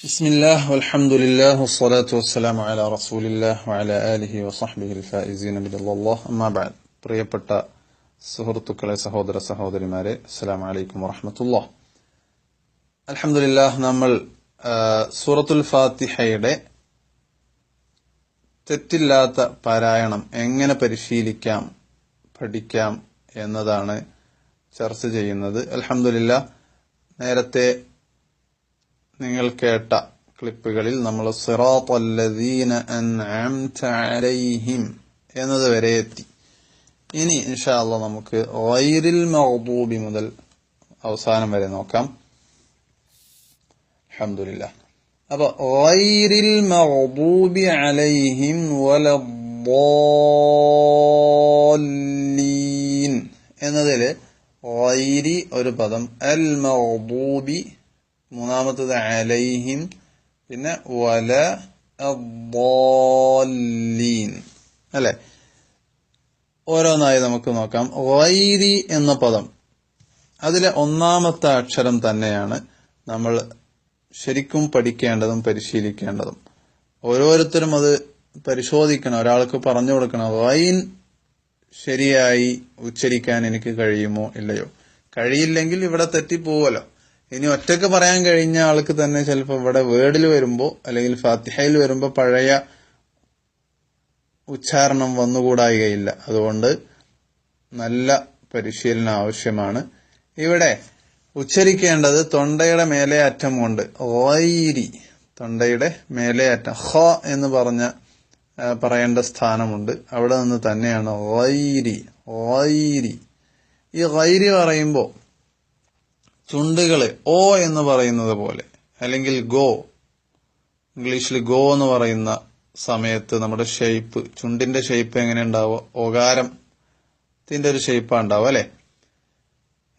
ബിസ്മില്ലാഹ് വൽഹംദുലില്ലാഹ് വസ്സലാത്തു വസ്സലാമു അലാ റസൂലില്ലാഹ് വഅലാ ആലിഹി വസഹ്ബിഹിൽ ഫായിസീന ബിറളില്ലാഹ് അമ്മാ ബഅദ്. പ്രിയപ്പെട്ട സുഹൃത്തുക്കളെ, സഹോദര സഹോദരിമാരെ, അസ്സലാമു അലൈക്കും വറഹ്മത്തുള്ളാഹി. അൽഹംദുലില്ലാഹ്, നമ്മൾ സൂറത്തുൽ ഫാത്തിഹയുടെ തെറ്റില്ലാത്ത പാരായണം എങ്ങനെ പരിശീലിക്കാം, പഠിക്കാം എന്നതാണ് ചർച്ച ചെയ്യുന്നത്. അൽഹംദുലില്ലാഹ്, നേരത്തെ നിങ്ങൾ കേട്ട ക്ലിപ്പുകളിൽ നമ്മൾ സിറാത്തല്ലദീന അൻഅംത അലൈഹിം എന്നത് വരെ എത്തി. ഇനി ഇൻഷാ അല്ലാഹ് നമുക്ക് ഗൈറിൽ മഗ്ദൂബി മുതൽ അവസാനം വരെ നോക്കാം. അൽഹംദുലില്ലാഹ്. അപ്പോൾ ഗൈറിൽ മഗ്ദൂബി അലൈഹിം വലദ്ദാല്ലീൻ എന്നതിൽ ഗൈരി ഒരു പദം, അൽ മഗ്ദൂബി മൂന്നാമത്തത് അലൈഹിം, പിന്നെ വല അദ്ദാല്ലീൻ അല്ലെ. ഓരോന്നായി നമുക്ക് നോക്കാം. ഗൈരി എന്ന പദം, അതിലെ ഒന്നാമത്തെ അക്ഷരം തന്നെയാണ് നമ്മൾ ശരിക്കും പഠിക്കേണ്ടതും പരിശീലിക്കേണ്ടതും. ഓരോരുത്തരും അത് പരിശോധിക്കണം, ഒരാൾക്ക് പറഞ്ഞു കൊടുക്കണം. ഗൈൻ ശരിയായി ഉച്ചരിക്കാൻ എനിക്ക് കഴിയുമോ ഇല്ലയോ? കഴിയില്ലെങ്കിൽ ഇവിടെ തെറ്റിപ്പോവല്ലോ. ഇനി ഒറ്റക്ക് പറയാൻ കഴിഞ്ഞ ആൾക്ക് തന്നെ ചിലപ്പോൾ ഇവിടെ വേർഡിൽ വരുമ്പോ അല്ലെങ്കിൽ ഫാത്തിഹയിൽ വരുമ്പോ പഴയ ഉച്ചാരണം വന്നുകൂടായികയില്ല. അതുകൊണ്ട് നല്ല പരിശീലനം ആവശ്യമാണ്. ഇവിടെ ഉച്ചരിക്കേണ്ടത് തൊണ്ടയുടെ മേലെ അറ്റം കൊണ്ട് ഗൈരി, തൊണ്ടയുടെ മേലെ അറ്റം ഹ എന്ന് പറയേണ്ട സ്ഥാനമുണ്ട്. അവിടെ നിന്ന് തന്നെയാണ് ഗൈരി. ഗൈരി, ഈ ഗൈരി പറയുമ്പോ ചുണ്ടുകള് ഓ എന്ന് പറയുന്നത് പോലെ, അല്ലെങ്കിൽ ഗോ, ഇംഗ്ലീഷിൽ ഗോ എന്ന് പറയുന്ന സമയത്ത് നമ്മുടെ ഷേപ്പ്, ചുണ്ടിന്റെ ഷേപ്പ് എങ്ങനെ ഉണ്ടാവുക? ഓകാരത്തിന്റെ ഒരു ഷേപ്പാണ് ഉണ്ടാവുക അല്ലെ.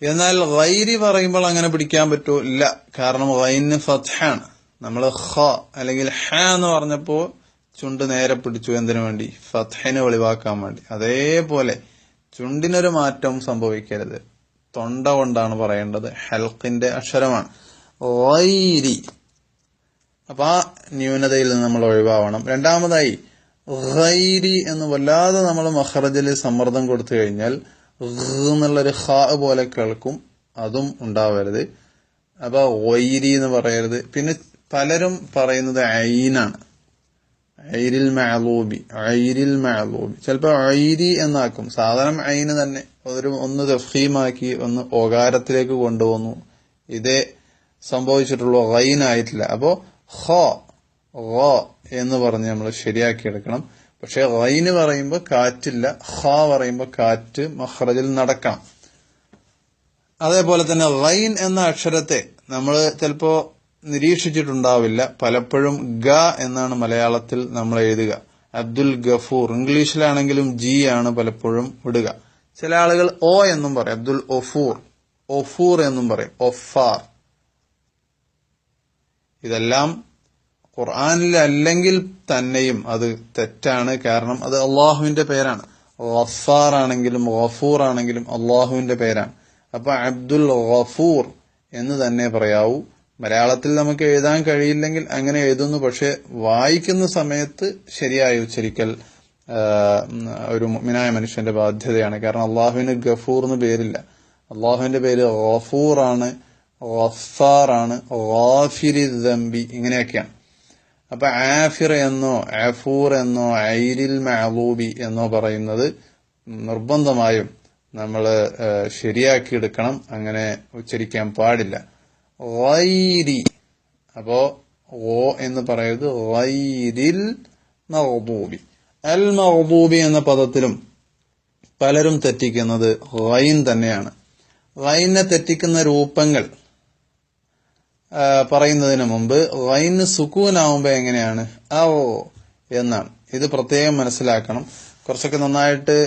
എന്നാൽ ഗൈരി പറയുമ്പോൾ അങ്ങനെ പിടിക്കാൻ പറ്റുമോ? ഇല്ല. കാരണം ഗൈന് ഫത്ഹാണ്. നമ്മൾ ഹ അല്ലെങ്കിൽ ഹ എന്ന് പറഞ്ഞപ്പോ ചുണ്ട് നേരെ പിടിച്ചു. എന്തിനു വേണ്ടി? ഫത്ഹിനെ ഒളിവാക്കാൻ വേണ്ടി. അതേപോലെ ചുണ്ടിനൊരു മാറ്റവും സംഭവിക്കരുത്. തൊണ്ട കൊണ്ടാണ് പറയേണ്ടത്. ഹൽക്കിന്റെ അക്ഷരമാണ് ഗൈരി. അപ്പൊ ആ ന്യൂനതയിൽ നിന്ന് നമ്മൾ ഒഴിവാവണം. രണ്ടാമതായി, ഗൈരി എന്ന് വല്ലാതെ നമ്മൾ മഖ്റജിൽ സമ്മർദ്ദം കൊടുത്തു കഴിഞ്ഞാൽ എന്നുള്ളൊരു ഹ പോലെ കേൾക്കും. അതും ഉണ്ടാവരുത്. അപ്പൊ ഗൈരി എന്ന് പറയരുത്. പിന്നെ പലരും പറയുന്നത് ഐനാണ്, ഐരിൽ മഅലൂബി, ഐരിൽ മഅലൂബി. ചിലപ്പോ ഐരി എന്നാക്കും. സാധാരണ ഐന് തന്നെ ഒന്ന് തഫ്ഖീമാക്കി ഒന്ന് ഓകാരത്തിലേക്ക് കൊണ്ടുവന്നു. ഇതേ സംഭവിച്ചിട്ടുള്ളൂ, ഗൈനായിട്ടില്ല. അപ്പോ ഹ എന്ന് പറഞ്ഞ് നമ്മൾ ശരിയാക്കിയെടുക്കണം. പക്ഷെ ഗൈന് പറയുമ്പോൾ കാറ്റില്ല, ഹ പറയുമ്പോൾ കാറ്റ് മഖ്റജിൽ നടക്കണം. അതേപോലെ തന്നെ ഗൈൻ എന്ന അക്ഷരത്തെ നമ്മൾ ചിലപ്പോ നിരീക്ഷിച്ചിട്ടുണ്ടാവില്ല. പലപ്പോഴും ഗ എന്നാണ് മലയാളത്തിൽ നമ്മൾ എഴുതുക. അബ്ദുൽ ഗഫൂർ, ഇംഗ്ലീഷിലാണെങ്കിലും ജി ആണ് പലപ്പോഴും വിടുക. ചില ആളുകൾ ഓ എന്നും പറയും. അബ്ദുൽ ഒഫൂർ, ഒഫൂർ എന്നും പറയും, ഒഫാർ. ഇതെല്ലാം ഖുർആനിൽ അല്ലെങ്കിൽ തന്നെയും അത് തെറ്റാണ്. കാരണം അത് അള്ളാഹുവിന്റെ പേരാണ്. ഗഫാർ ആണെങ്കിലും ഗഫൂർ ആണെങ്കിലും അള്ളാഹുവിന്റെ പേരാണ്. അപ്പൊ അബ്ദുൽ ഗഫൂർ എന്ന് തന്നെ പറയാവൂ. മലയാളത്തിൽ നമുക്ക് എഴുതാൻ കഴിയില്ലെങ്കിൽ അങ്ങനെ എഴുതുന്നു. പക്ഷെ വായിക്കുന്ന സമയത്ത് ശരിയായി ഉച്ചരിക്കൽ ഒരു മുഅ്മിനായ മനുഷ്യന്റെ ബാധ്യതയാണ്. കാരണം അള്ളാഹുവിന് ഗഫൂർ എന്ന് പേരില്ല. അള്ളാഹുവിന്റെ പേര് ഗഫൂർ ആണ്, ഗഫാർ ആണ്, ഗാഫിരി ദംബി, ഇങ്ങനെയൊക്കെയാണ്. അപ്പൊ ആഫിർ എന്നോ അഫൂർ എന്നോ ഐരിൽ മഅലൂബി എന്നോ പറയുന്നത് നിർബന്ധമായും നമ്മൾ ശരിയാക്കിയെടുക്കണം. അങ്ങനെ ഉച്ചരിക്കാൻ പാടില്ല. ഗൈരി, അപ്പോ ഓ എന്ന് പറയുന്നത് ഗൈരിൽ മഗ്ദൂബി. അൽ മഗ്ദൂബി എന്ന പദത്തിലും പലരും തെറ്റിക്കുന്നത് ഗൈൻ തന്നെയാണ്. ഗൈനെ തെറ്റിക്കുന്ന രൂപങ്ങൾ പറയുന്നതിന് മുമ്പ് ഗൈന് സുക്കൂനാവുമ്പോ എങ്ങനെയാണ്? ഓ എന്നാണ്. ഇത് പ്രത്യേകം മനസ്സിലാക്കണം. കുറച്ചൊക്കെ നന്നായിട്ട്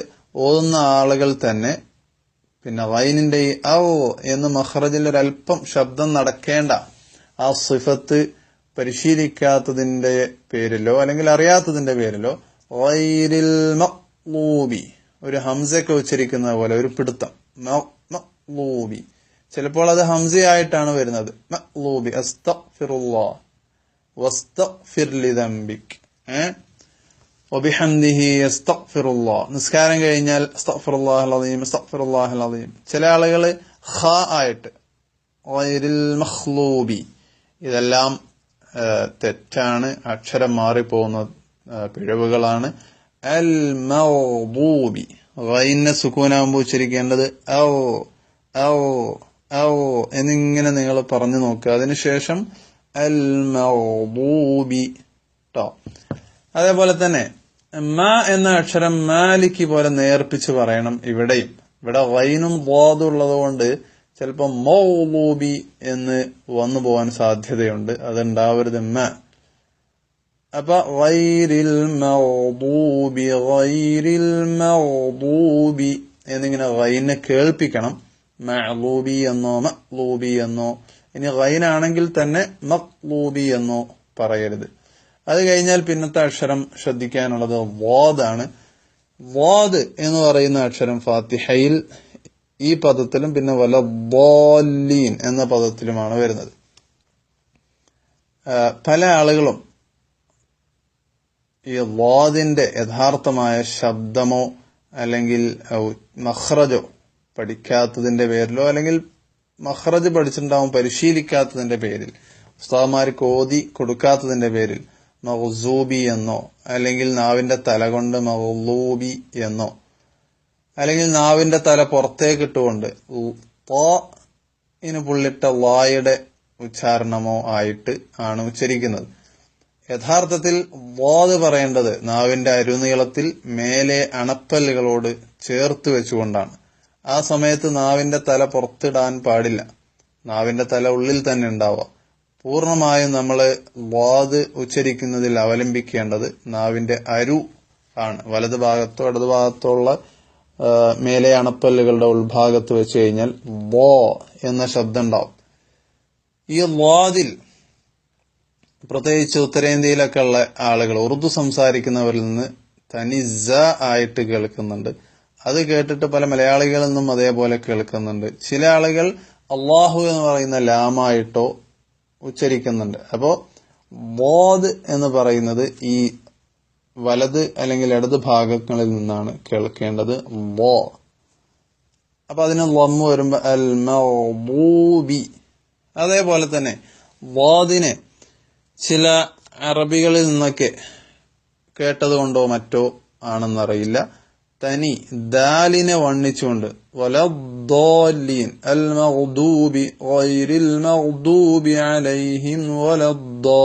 ഓതുന്ന ആളുകൾ തന്നെ പിന്നെ ഗൈനിന്റെ ഈ ഔ എന്ന് മഖ്റജിൽ ഒരല്പം ശബ്ദം നടക്കേണ്ട ആ സിഫത്ത് പരിശീലിക്കാത്തതിന്റെ പേരിലോ അല്ലെങ്കിൽ അറിയാത്തതിന്റെ പേരിലോ ഗൈരിൽ മഗ്ദൂബി, ഒരു ഹംസയൊക്കെ ഉച്ചരിക്കുന്ന പോലെ ഒരു പിടുത്തം, മഗ്ദൂബി. ചിലപ്പോൾ അത് ഹംസയായിട്ടാണ് വരുന്നത്. മഗ്ദൂബി, അസ്തഗ്ഫിറുല്ലാഹ്, വസ്തഗ്ഫിർ ലിദംബിക്. വബിഹംദിഹി യസ്തഗ്ഫിറുല്ലാഹ്. നിസ്കാരം കഴിഞ്ഞാൽ അസ്തഗ്ഫിറുല്ലാഹൽ അസീം, അസ്തഗ്ഫിറുല്ലാഹൽ അസീം. ചില ആളുകൾ ഖ ആയിട്ട് ഗൈറിൽ മഖ്ലൂബി, ഇതെല്ലാം തെറ്റാണ്, അക്ഷരം മാറിപ്പോകുന്ന പിഴവുകളാണ്. അൽ മഗ്ദൂബി, ഗൈനെ സുക്കൂനാകുമ്പോൾ ഉച്ചരിക്കേണ്ടത് ഔ ഔ ഔ എന്നിങ്ങനെ നിങ്ങൾ പറഞ്ഞു നോക്കുക. അതിനുശേഷം അൽ മഗ്ദൂബി ട്ടോ. അതേപോലെ തന്നെ മ എന്ന അക്ഷരം മാലിക്ക് പോലെ നേർപ്പിച്ച് പറയണം. ഇവിടെ ഗൈനും ളാദും ഉള്ളത് കൊണ്ട് ചിലപ്പോൾ മഗ്ദൂബി എന്ന് വന്നു പോകാൻ സാധ്യതയുണ്ട്. അതുണ്ടാവരുത്. അപ്പൊ ഗൈരിൽ മഗ്ദൂബി എന്നിങ്ങനെ ഗൈനെ കേൾപ്പിക്കണം. മഅ്ലൂബി എന്നോ മഖ്ലൂബി എന്നോ, ഇനി ഗൈനാണെങ്കിൽ തന്നെ മഖ്ലൂബി എന്നോ പറയരുത്. അത് കഴിഞ്ഞാൽ പിന്നത്തെ അക്ഷരം ശ്രദ്ധിക്കാനുള്ളത് വാദാണ്. വാദ് എന്ന് പറയുന്ന അക്ഷരം ഫാത്തിഹയിൽ ഈ പദത്തിലും പിന്നെ വലദ്ദാല്ലീൻ എന്ന പദത്തിലുമാണ് വരുന്നത്. പല ആളുകളും ഈ വാദിന്റെ യഥാർത്ഥമായ ശബ്ദമോ അല്ലെങ്കിൽ മഖ്റജോ പഠിക്കാത്തതിന്റെ പേരിലോ, അല്ലെങ്കിൽ മഖ്റജ് പഠിച്ചിട്ടുണ്ടാവും പരിശീലിക്കാത്തതിന്റെ പേരിൽ, ഉസ്താദുമാർക്ക് ഓതി കൊടുക്കാത്തതിന്റെ പേരിൽ മഗ്സൂബി എന്നോ, അല്ലെങ്കിൽ നാവിന്റെ തല കൊണ്ട് മഗ്ലൂബി എന്നോ, അല്ലെങ്കിൽ നാവിന്റെ തല പുറത്തേക്ക് ഇട്ടുകൊണ്ട് ഇന് പുള്ളിട്ട ലായുടെ ഉച്ചാരണമോ ആയിട്ട് ആണ് ഉച്ചരിക്കുന്നത്. യഥാർത്ഥത്തിൽ വാദ് പറയേണ്ടത് നാവിന്റെ അരുനീളത്തിൽ മേലെ അണപ്പല്ലുകളോട് ചേർത്ത് വെച്ചുകൊണ്ടാണ്. ആ സമയത്ത് നാവിന്റെ തല പുറത്തിടാൻ പാടില്ല, നാവിന്റെ തല ഉള്ളിൽ തന്നെ ഉണ്ടാവുക. പൂർണ്ണമായും നമ്മൾ വാദ് ഉച്ചരിക്കുന്നതിൽ അവലംബിക്കേണ്ടത് നാവിന്റെ അരു ആണ്. വലതു ഭാഗത്തോ ഇടതു ഭാഗത്തോ ഉള്ള മേലെ അണപ്പല്ലുകളുടെ ഉൾഭാഗത്ത് വെച്ച് കഴിഞ്ഞാൽ വോ എന്ന ശബ്ദം ഉണ്ടാവും. ഈ വാദിൽ പ്രത്യേകിച്ച് ഉത്തരേന്ത്യയിലൊക്കെ ഉള്ള ആളുകൾ ഉറുദു സംസാരിക്കുന്നവരിൽ നിന്ന് തനി സ ആയിട്ട് കേൾക്കുന്നുണ്ട്. അത് കേട്ടിട്ട് പല മലയാളികളിൽ നിന്നും അതേപോലെ കേൾക്കുന്നുണ്ട്. ചില ആളുകൾ അള്ളാഹു എന്ന് പറയുന്ന ലാമായിട്ടോ ഉച്ചരിക്കുന്നുണ്ട്. അപ്പോ വാദ് എന്ന് പറയുന്നത് ഈ വലത് അല്ലെങ്കിൽ ഇടത് ഭാഗങ്ങളിൽ നിന്നാണ് കേൾക്കേണ്ടത്. വോ. അപ്പൊ അതിന് ലമ്മ് വരുമ്പോ അൽ മഗ്ദൂബി. അതേപോലെ തന്നെ വാദിനെ ചില അറബികളിൽ നിന്നൊക്കെ കേട്ടതുകൊണ്ടോ മറ്റോ ആണെന്നറിയില്ല, തനി ദാലിനെ വണ്ണിച്ചുകൊണ്ട് വലദ്ദാല്ലീൻ അൽ മഗ്ദൂബി ഗൈറിൽ മഗ്ദൂബി അലൈഹിം വലദ്ദാ.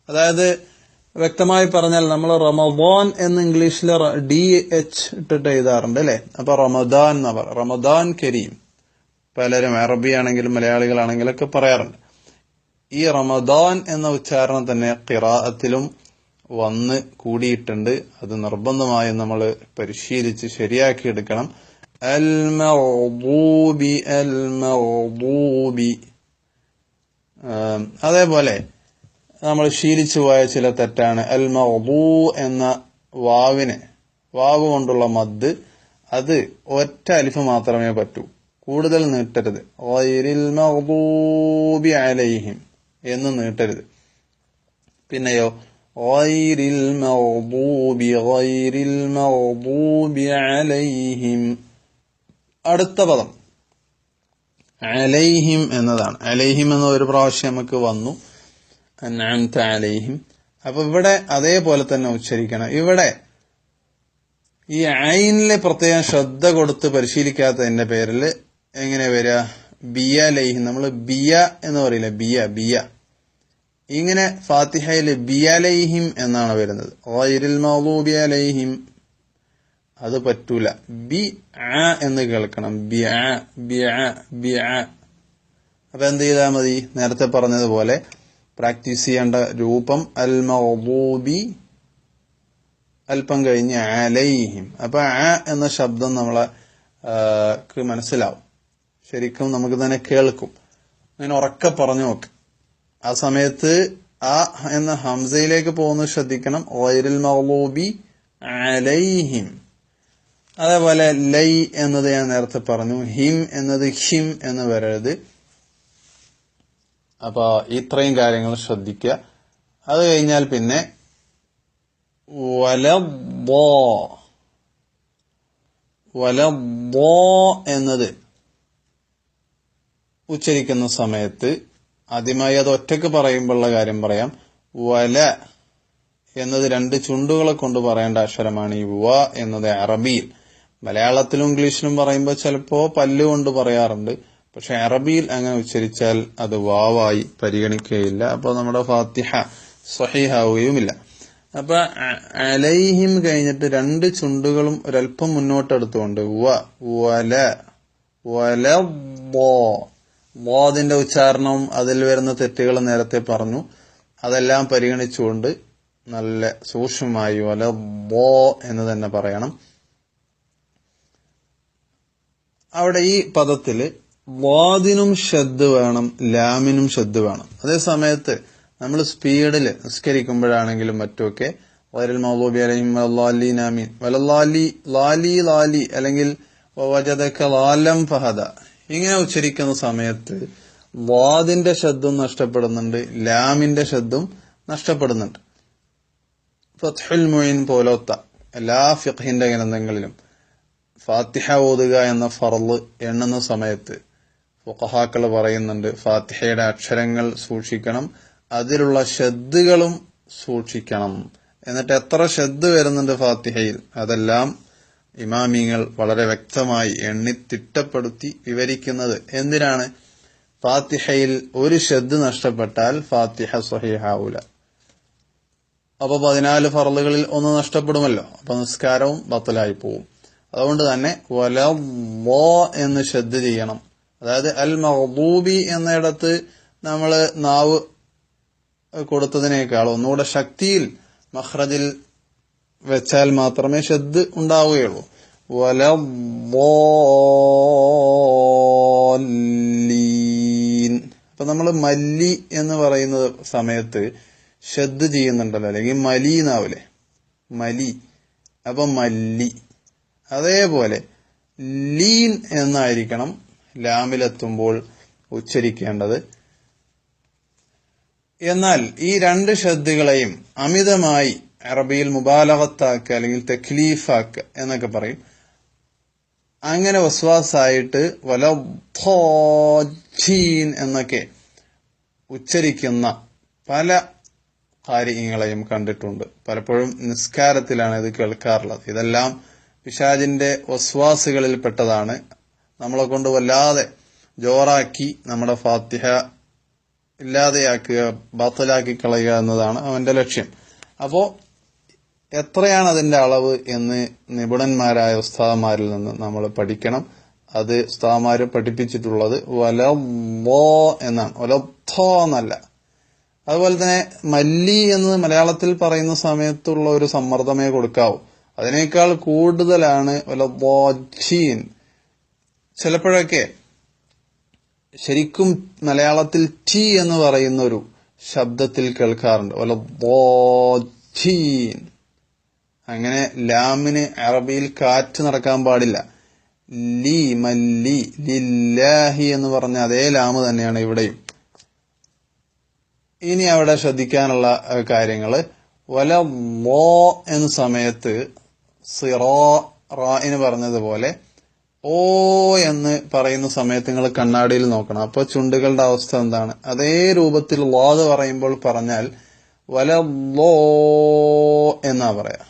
അതായത് വ്യക്തമായി പറഞ്ഞാൽ നമ്മൾ റമദാൻ എന്ന് ഇംഗ്ലീഷിൽ DH ഇട്ടിട്ട് എഴുതാറുണ്ട് അല്ലെ. അപ്പൊ റമദാൻ എന്നാ പറയുക, റമദാൻ കരീം. പലരും അറബിയാണെങ്കിലും മലയാളികളാണെങ്കിലും ഒക്കെ പറയാറുണ്ട്. ഈ റമദാൻ എന്ന ഉച്ചാരണം തന്നെ ഖിറാഅത്തിലും വന്ന് കൂടിയിട്ടുണ്ട്. അത് നിർബന്ധമായും നമ്മൾ പരിശീലിച്ച് ശരിയാക്കിയെടുക്കണം. അൽ മഗ്ദൂബി അൽ മഗ്ദൂബി. അതേപോലെ നമ്മൾ ശീലിച്ചു പോയ ചില തെറ്റാണ് അൽ മഗ്ദൂ എന്ന വാവ് കൊണ്ടുള്ള മദ്. അത് ഒറ്റ അലിഫ് മാത്രമേ പറ്റൂ, കൂടുതൽ നീട്ടരുത്. ഗൈറിൽ മഗ്ദൂബി അലൈഹിം എന്ന് നീട്ടരുത്. പിന്നെയോ ഗൈറിൽ മഗ്ദൂബി അലൈഹിം. അടുത്ത പദം അലൈഹിം എന്നതാണ്. അലൈഹിം എന്ന ഒരു പ്രാവശ്യം നമുക്ക് വന്നു, അൻഅംത അലൈഹിം. അപ്പൊ ഇവിടെ അതേപോലെ തന്നെ ഉച്ചരിക്കണം. ഇവിടെ ഈ ഐനിലെ പ്രത്യേകം ശ്രദ്ധ കൊടുത്ത് പരിശീലിക്കാത്തതിന്റെ പേരിൽ എങ്ങനെ വരിക? ബിയ ലൈഹിം. നമ്മൾ ബിയ എന്ന് പറയില്ല, ബിയ. ഇങ്ങനെ ഫാത്തിഹയില് ബിയലൈഹിം എന്നാണ് വരുന്നത്. ഗൈറിൽ മഗ്ദൂബി അലൈഹിം അത് പറ്റൂല. ബി ആ എന്ന് കേൾക്കണം. ബി ആ. അപ്പൊ എന്ത് ചെയ്താൽ മതി? നേരത്തെ പറഞ്ഞതുപോലെ പ്രാക്ടീസ് ചെയ്യേണ്ട രൂപം അൽ മഗ്ദൂബി അല്പം കഴിഞ്ഞ് അലൈഹിം. അപ്പൊ ആ എന്ന ശബ്ദം നമ്മളെ മനസ്സിലാവും, ശരിക്കും നമുക്ക് തന്നെ കേൾക്കും. അങ്ങനെ ഉറക്കെ പറഞ്ഞു നോക്ക്. ആ സമയത്ത് ആ എന്ന ഹംസയിലേക്ക് പോകുന്നത് ശ്രദ്ധിക്കണം. ഗൈറിൽ മഗ്ദൂബി അലൈഹിം. അതേപോലെ ലൈ എന്നത് ഞാൻ നേരത്തെ പറഞ്ഞു, ഹിം എന്നത് ഹിം എന്ന് വരരുത്. അപ്പൊ ഇത്രയും കാര്യങ്ങൾ ശ്രദ്ധിക്കുക. അത് കഴിഞ്ഞാൽ പിന്നെ വലദ്ദോ എന്നത് ഉച്ചരിക്കുന്ന സമയത്ത് ആദ്യമായി അത് ഒറ്റക്ക് പറയുമ്പോഴുള്ള കാര്യം പറയാം. വല എന്നത് രണ്ട് ചുണ്ടുകളെ കൊണ്ട് പറയേണ്ട അക്ഷരമാണ്. ഈ വ എന്നത് അറബിയിൽ, മലയാളത്തിലും ഇംഗ്ലീഷിലും പറയുമ്പോൾ ചിലപ്പോ പല്ലുകൊണ്ട് പറയാറുണ്ട്. പക്ഷെ അറബിയിൽ അങ്ങനെ ഉച്ചരിച്ചാൽ അത് വാവായി പരിഗണിക്കുകയില്ല. അപ്പൊ നമ്മുടെ ഫാത്തിഹ സ്വഹീഹാവുകയുമില്ല. അപ്പൊ അലൈഹിം കഴിഞ്ഞിട്ട് രണ്ട് ചുണ്ടുകളും ഒരൽപ്പം മുന്നോട്ടെടുത്തുകൊണ്ട് വലദ്ദോദിന്റെ ഉച്ചാരണവും അതിൽ വരുന്ന തെറ്റുകൾ നേരത്തെ പറഞ്ഞു. അതെല്ലാം പരിഗണിച്ചുകൊണ്ട് നല്ല സൂക്ഷ്മമായി വലദ്ദോ എന്ന് തന്നെ പറയണം. അവിടെ ഈ പദത്തില് വാദിനും ഷദ് വേണം, ലാമിനും ഷദ് വേണം. അതേ സമയത്ത് നമ്മൾ സ്പീഡിൽ നിസ്കരിക്കുമ്പോഴാണെങ്കിലും മറ്റുമൊക്കെ വൈറൽ മഗ്ദൂബി അലൈഹിം വലദ്ദാലീൻ ആമീൻ ലാലി അല്ലെങ്കിൽ വജദക ലാലം ഫഹദ ഇങ്ങനെ ഉച്ചരിക്കുന്ന സമയത്ത് വാദിന്റെ ഷദ്ദും നഷ്ടപ്പെടുന്നുണ്ട്, ലാമിന്റെ ഷദ്ദും നഷ്ടപ്പെടുന്നുണ്ട്. ഫത്ഹുൽ മുഈൻ പോലത്തെ എല്ലാ ഫിഖ്ഹിന്റെ ഗ്രന്ഥങ്ങളിലും ഫാത്തിഹ ഓതുക എന്ന ഫർള് എണ്ണുന്ന സമയത്ത് ഫുഖഹാക്കൾ പറയുന്നുണ്ട് ഫാത്തിഹയുടെ അക്ഷരങ്ങൾ സൂക്ഷിക്കണം, അതിലുള്ള ഷദ്ദുകളും സൂക്ഷിക്കണം. എന്നിട്ട് എത്ര ഷദ്ദ് വരുന്നുണ്ട് ഫാത്തിഹയിൽ അതെല്ലാം ഇമാമിങ്ങൾ വളരെ വ്യക്തമായി എണ്ണി തിട്ടപ്പെടുത്തി വിവരിക്കുന്നത് എന്തിനാണ്? ഫാത്തിഹയിൽ ഒരു ഷദ്ദ് നഷ്ടപ്പെട്ടാൽ ഫാത്തിഹ സ്വഹീഹാവൂല. അപ്പൊ 14 ഫർളുകളിൽ ഒന്ന് നഷ്ടപ്പെടുമല്ലോ, അപ്പൊ നിസ്കാരവും ബത്തലായി പോവും. അതുകൊണ്ട് തന്നെ വലദ്ദോ എന്ന് ഷദ്ദ് ചെയ്യണം. അതായത് അൽ മഗ്ദൂബി എന്നിടത്ത് നമ്മൾ നാവ് കൊടുത്തതിനേക്കാൾ ഒന്നുകൂടെ ശക്തിയിൽ മഖ്റജിൽ വെച്ചാൽ മാത്രമേ ഷദ്ദ് ഉണ്ടാവുകയുള്ളൂ. വലദ്ദാലീൻ. അപ്പൊ നമ്മൾ മല്ലി എന്ന് പറയുന്ന സമയത്ത് ഷദ്ദ് ചെയ്യുന്നുണ്ടല്ലോ, അല്ലെങ്കിൽ മലി എന്നാവില്ലേ, മലി. അപ്പൊ മല്ലി. അതേപോലെ ലീൻ എന്നായിരിക്കണം ലാമിലെത്തുമ്പോൾ ഉച്ചരിക്കേണ്ടത്. എന്നാൽ ഈ രണ്ട് ഷദ്ദുകളെയും അമിതമായി അറബിയിൽ മുബാലഗത്താക്ക അല്ലെങ്കിൽ തക്ലീഫാക്ക എന്നൊക്കെ പറയും. അങ്ങനെ വസ്വാസായിട്ട് വലദ്ദാലീൻ എന്നൊക്കെ ഉച്ചരിക്കുന്ന പല കാര്യങ്ങളെയും കണ്ടിട്ടുണ്ട്. പലപ്പോഴും നിസ്കാരത്തിലാണ് ഇത് കേൾക്കാറുള്ളത്. ഇതെല്ലാം പിശാചിന്റെ വസ്വാസുകളിൽ പെട്ടതാണ്. നമ്മളെ കൊണ്ട് വല്ലാതെ ജോറാക്കി നമ്മുടെ ഫാത്തിഹ ഇല്ലാതെയാക്കുക, ബാത്തലാക്കി കളയുക എന്നതാണ് അവന്റെ ലക്ഷ്യം. അപ്പോ എത്രയാണ് അതിന്റെ അളവ് എന്ന് നിപുണന്മാരായ ഉസ്താദന്മാരിൽ നിന്ന് നമ്മൾ പഠിക്കണം. അത് ഉസ്താദന്മാര് പഠിപ്പിച്ചിട്ടുള്ളത് വലദ്ദോ എന്നാണ്, വലദ്ദോ എന്നല്ല. അതുപോലെ തന്നെ മല്ലി എന്ന് മലയാളത്തിൽ പറയുന്ന സമയത്തുള്ള ഒരു സമ്മർദ്ദമേ കൊടുക്കാവൂ. അതിനേക്കാൾ കൂടുതലാണ് വലദ്ദാലീൻ. ചിലപ്പോഴൊക്കെ ശരിക്കും മലയാളത്തിൽ ടി എന്ന് പറയുന്ന ഒരു ശബ്ദത്തിൽ കേൾക്കാറുണ്ട്, വലദ്ദാലീൻ. അങ്ങനെ ലാമിന് അറബിയിൽ കാറ്റ് നടക്കാൻ പാടില്ല. ലി മല്ലി ലില്ലാഹി എന്ന് പറഞ്ഞ അതേ ലാമ് തന്നെയാണ് ഇവിടെയും. ഇനി അവിടെ ശ്രദ്ധിക്കാനുള്ള കാര്യങ്ങള്, വലദ്ദോ എന്ന സമയത്ത് റാഇന് പറഞ്ഞതുപോലെ ഓ എന്ന് പറയുന്ന സമയത്ത് നിങ്ങൾ കണ്ണാടിയിൽ നോക്കണം. അപ്പൊ ചുണ്ടുകളുടെ അവസ്ഥ എന്താണ്? അതേ രൂപത്തിൽ ളാദ് പറയുമ്പോൾ പറഞ്ഞാൽ വലദ്ദോ എന്നാ പറയാ,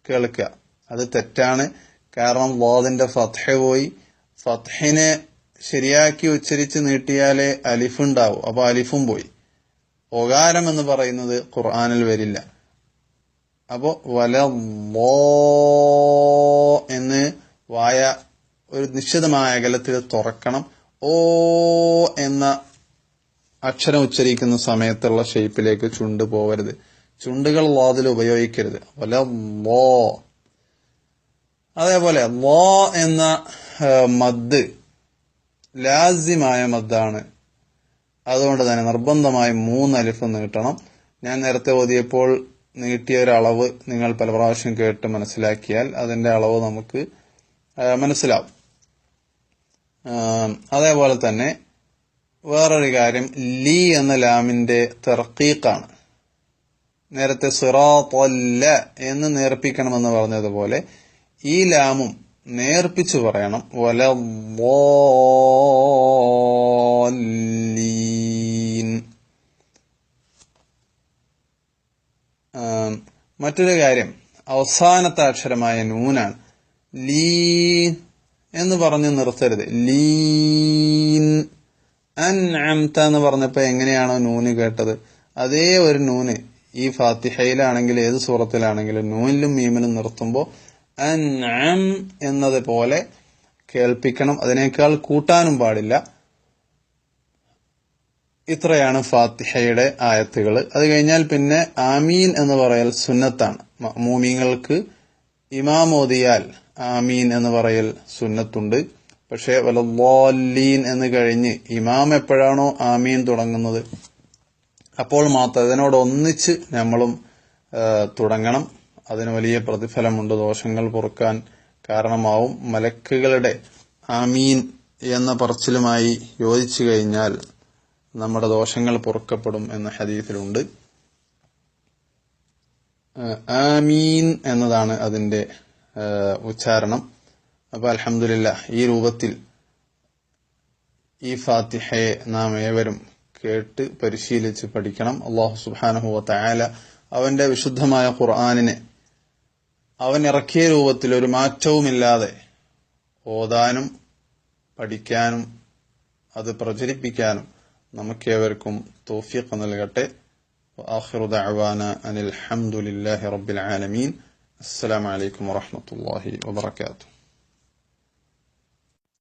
കേൾക്കുക. അത് തെറ്റാണ്. കാരണം ളാദിന്റെ ഫത്ഹ പോയി. ഫത്ഹിനെ ശരിയാക്കി ഉച്ചരിച്ച് നീട്ടിയാലേ അലിഫുണ്ടാവും. അപ്പൊ അലിഫും പോയി. ഒകാരം എന്ന് പറയുന്നത് ഖുർആനിൽ വരില്ല. അപ്പോ വലദ്ദോ എന്ന് വായ ഒരു നിശ്ചിതമായ അകലത്തിൽ തുറക്കണം. ഓ എന്ന അക്ഷരം ഉച്ചരിക്കുന്ന സമയത്തുള്ള ഷേപ്പിലേക്ക് ചുണ്ട് പോവരുത്. ചുണ്ടുകൾ ളാദിൽ ഉപയോഗിക്കരുത്. വലദ്ദോ. അതേപോലെ ലോ എന്ന മദ് ലാസിമായ മദ്ദാണ്. അതുകൊണ്ട് തന്നെ നിർബന്ധമായി 3 അലിഫ് നീട്ടണം. ഞാൻ നേരത്തെ ഓതിയപ്പോൾ നീട്ടിയ ഒരു അളവ് നിങ്ങൾ പല പ്രാവശ്യം കേട്ട് മനസ്സിലാക്കിയാൽ അതിന്റെ അളവ് നമുക്ക് മനസ്സിലാവും. അതേപോലെ തന്നെ വേറൊരു കാര്യം, ലീ എന്ന ലാമിന്റെ തർക്കീഖാണ്. നേരത്തെ സിറാത്തല്ല എന്ന് നേർപ്പിക്കണമെന്ന് പറഞ്ഞതുപോലെ ഈ ലാമും നേർപ്പിച്ചു പറയണം. വലദ്ദാല്ലീൻ. മറ്റൊരു കാര്യം, അവസാനത്തെ അക്ഷരമായ നൂനാണ്. ലീൻ എന്ന് പറഞ്ഞ് നിർത്തരുത്. ലീൻ. അൻഅംത എന്ന് പറഞ്ഞപ്പോ എങ്ങനെയാണോ നൂന് കേട്ടത്, അതേ ഒരു നൂന് ഈ ഫാത്തിഹയിലാണെങ്കിൽ ഏത് സൂറത്തിലാണെങ്കിലും നൂനിലും മീമിലും നിർത്തുമ്പോൾ അൻഅം എന്നതുപോലെ കേൾപ്പിക്കണം. അതിനേക്കാൾ കൂട്ടാനും പാടില്ല. ഇത്രയാണ് ഫാത്തിഹയുടെ ആയത്തുകൾ. അത് കഴിഞ്ഞാൽ പിന്നെ ആമീൻ എന്ന് പറയൽ സുന്നത്താണ്. മഅ്മൂമീങ്ങൾക്ക് ഇമാം ഓതിയാൽ ആമീൻ എന്ന് പറയൽ സുന്നത്തുണ്ട്. പക്ഷെ വലദ്ദാല്ലീൻ എന്ന് കഴിഞ്ഞ് ഇമാം എപ്പോഴാണോ ആമീൻ തുടങ്ങുന്നത് അപ്പോൾ മാത്രം ഇതിനോടൊന്നിച്ച് നമ്മളും തുടങ്ങണം. അതിന് വലിയ പ്രതിഫലമുണ്ട്, ദോഷങ്ങൾ പൊറുക്കാൻ കാരണമാവും. മലക്കുകളുടെ ആമീൻ എന്ന പറച്ചിലുമായി യോജിച്ചു കഴിഞ്ഞാൽ നമ്മുടെ ദോഷങ്ങൾ പൊറുക്കപ്പെടും എന്ന ഹദീസിലുണ്ട്. ആമീൻ എന്നതാണ് അതിന്റെ ഉച്ചാരണം. അപ്പൊ അൽഹംദുലില്ലാഹ്, ഈ രൂപത്തിൽ ഈ ഫാത്തിഹയെ നാം ഏവരും കേട്ട് പരിശീലിച്ച് പഠിക്കണം. അല്ലാഹു സുബ്ഹാനഹു വ തആല അവന്റെ വിശുദ്ധമായ ഖുർആനിനെ അവൻ ഇറക്കിയ രൂപത്തിൽ ഒരു മാറ്റവുമില്ലാതെ ഓതാനും പഠിക്കാനും അത് പ്രചരിപ്പിക്കാനും നമുക്കേവർക്കും തൗഫീഖ് നൽകട്ടെ. വആഖിറു ദഅവാന അനിൽ ഹംദുലില്ലാഹി റബ്ബിൽ ആലമീൻ. അസ്സലാമു അലൈക്കും വറഹ്മത്തുള്ളാഹി വബറകാതുഹു.